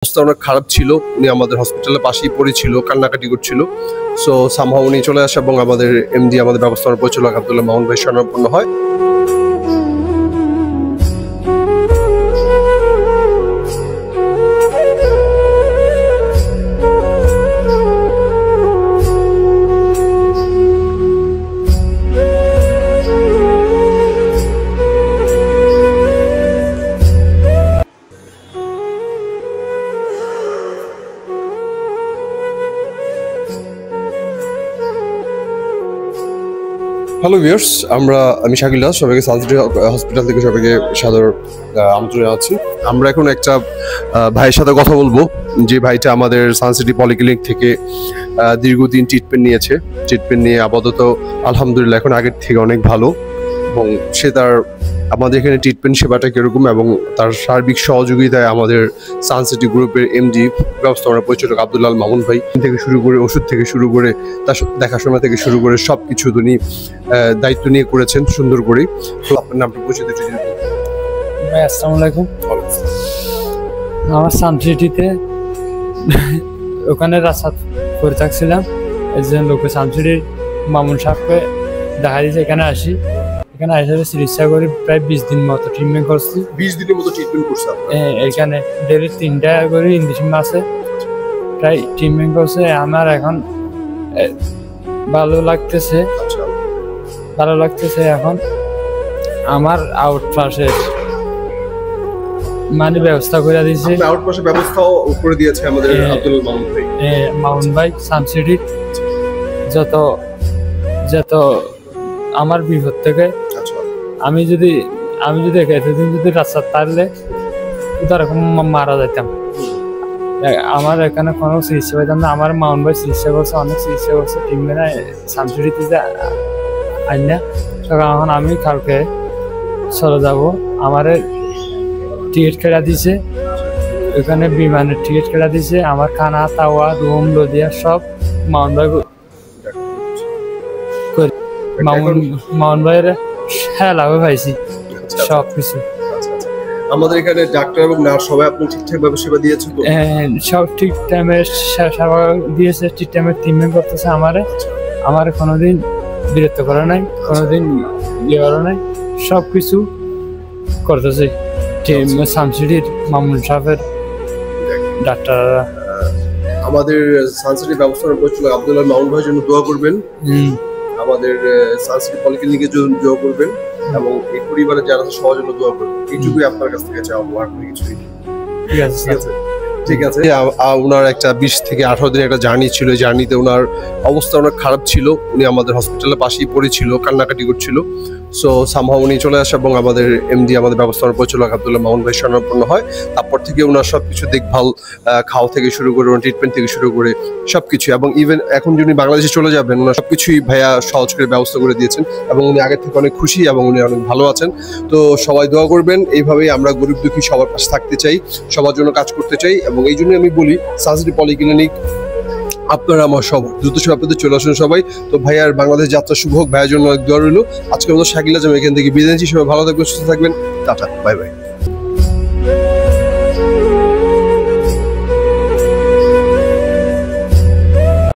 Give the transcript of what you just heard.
অবস্থা অনেক খারাপ ছিল। উনি আমাদের হসপিটালের পাশেই পড়েছিল, কান্নাকাটি করছিল। সো সামহাও উনি চলে আসে এবং আমাদের এমডি, আমাদের ব্যবস্থাপনা পরিচালক আব্দুল্লাহ মামুন ভাই শরণাপন্ন হয়। হ্যালো ভিউয়ার্স, আমি শাকিল দাস, সবাইকে সানসিটি হসপিটাল থেকে সবাইকে সাদর আমন্ত্রণ জানাচ্ছি। আমরা এখন একটা ভাইয়ের সাথে কথা বলবো, যে ভাইটা আমাদের সানসিটি পলিক্লিনিক থেকে দীর্ঘদিন ট্রিটমেন্ট নিয়ে আপাতত আলহামদুলিল্লাহ এখন আগের থেকে অনেক ভালো, এবং সে আমাদের এখানে ট্রিটমেন্ট সেবাটা কীরকম এবং তার সার্বিক সহযোগিতায় আমাদের সানসিটি গ্রুপের এমডি, ব্যবস্থাপনা পরিচালক আব্দুল্লাহ মামুন ভাই থেকে শুরু করে ওষুধ থেকে শুরু করে তার দেখাশোনা থেকে শুরু করে সব কিছু তিনি দায়িত্ব নিয়ে করেছেন সুন্দর করে। তো আপনার নামটা পরিচিত যদি ভাই। আসসালামু আলাইকুম। আমার সানসিটিতে ওখানে রাস্তা করে থাকছিলাম, একজন লোক সানসিটির মামুন সাহেবকে দেখা দিয়েছে। এখানে এসে চিকিৎসা করি, প্রায় 20 দিন মতো ট্রিটমেন্ট করছি। 20 দিনের মতো ট্রিটমেন্ট করছে? এখানে ডেলি 3টা করে ইঞ্জেকশন আছে, প্রায় ট্রিটমেন্ট করছে। আমার এখন ভালো লাগতেছে। এখন আমার আউটপাসের মানে ব্যবস্থা করে দিয়েছে। আউটপাসের ব্যবস্থাও করে দিয়েছে আমাদের আব্দুল্লাহ মামুন ভাই। সানসিটির যত আমার বিপদ থেকে আমি যদি এতদিন যদি রাস্তা তারলে এরকম মারা যেতাম। আমার এখানে কোনো চিকিৎসা পাইতাম না। আমার মামুন ভাই অনেক চিকিৎসা করছে টিমে সানসিটিতে আইনা। এখন আমি কালকে চলে যাব। আমার টিকিট কেটে দিছে, ওখানে বিমানের টিকিট কেটে দিছে। আমার খানা, তাওয়া, রুম, লদিয়া সব মামুন ভাই মামুন ভাইয়ের লাভে পাইছি সব কিছু। আমাদের এখানে ডাক্তার এবং নার্স সবাই আপনি ঠিকঠাক ভাবে সেবা দিয়েছে তো? সব ঠিক টাইমে সেবা দিয়েছে, ঠিক টাইমে ট্রিটমেন্ট করতেছে। আমার কোনোদিন বিরক্ত করে নাই, কোনোদিন করে নাই, সব কিছু করতেছে সানসিটির মামুন সাহেবের ডাক্তাররা। আমাদের সানসিটির ব্যবস্থাপনা পরিচালক আব্দুল্লাহ মামুন ভাইয়ের জন্য দোয়া করবেন, আমাদের সানসিটি পলিক্লিনিকের জন্য দোয়া করবেন, এবং এই পরিবারের যারা আছে সবার জন্য দোয়া করবেন। এইটুকুই আপনার কাছ থেকে চাওয়া, আর কোনো কিছুই। ঠিক আছে। ওনার একটা 20 থেকে 18 দিনের একটা জার্নি ছিল। জার্নিতে ওনার অবস্থা অনেক খারাপ ছিল। উনি আমাদের হসপিটালের পাশেই পড়েছিল, কান্নাকাটি করছিল। সো সামহাও উনি চলে আসে এবং আমাদের এমডি, আমাদের ব্যবস্থাপনা পরিচালক আব্দুল্লাহ মামুন ভাই শরণাপন্ন হয়। তারপর থেকে ওনার সবকিছু দেখভাল, খাওয়া থেকে শুরু করে, ওনার ট্রিটমেন্ট থেকে শুরু করে সবকিছু, এবং ইভেন এখন যিনি বাংলাদেশে চলে যাবেন ওনার সবকিছুই ভাইয়া সহজ করে ব্যবস্থা করে দিয়েছেন, এবং উনি আগের থেকে অনেক খুশি এবং উনি অনেক ভালো আছেন। তো সবাই দোয়া করবেন। এইভাবেই আমরা গরিব দুঃখী সবার পাশে থাকতে চাই, সবার জন্য কাজ করতে চাই, এবং এই জন্যই আমি বলি সানসিটি পলিক্লিনিক আপনারা আমার সব দ্রুত আপনাদের চলে আসুন সবাই। তো ভাইয়ার বাংলাদেশ যাত্রা শুভ হোক, ভাইয়ের জন্য দোয়া রইল। আজকের মতো শাকিল আজম এখান থেকে বিদায় নিচ্ছি। সবাই ভালো থাকবেন, সুস্থ থাকবেন। Tata, bye bye.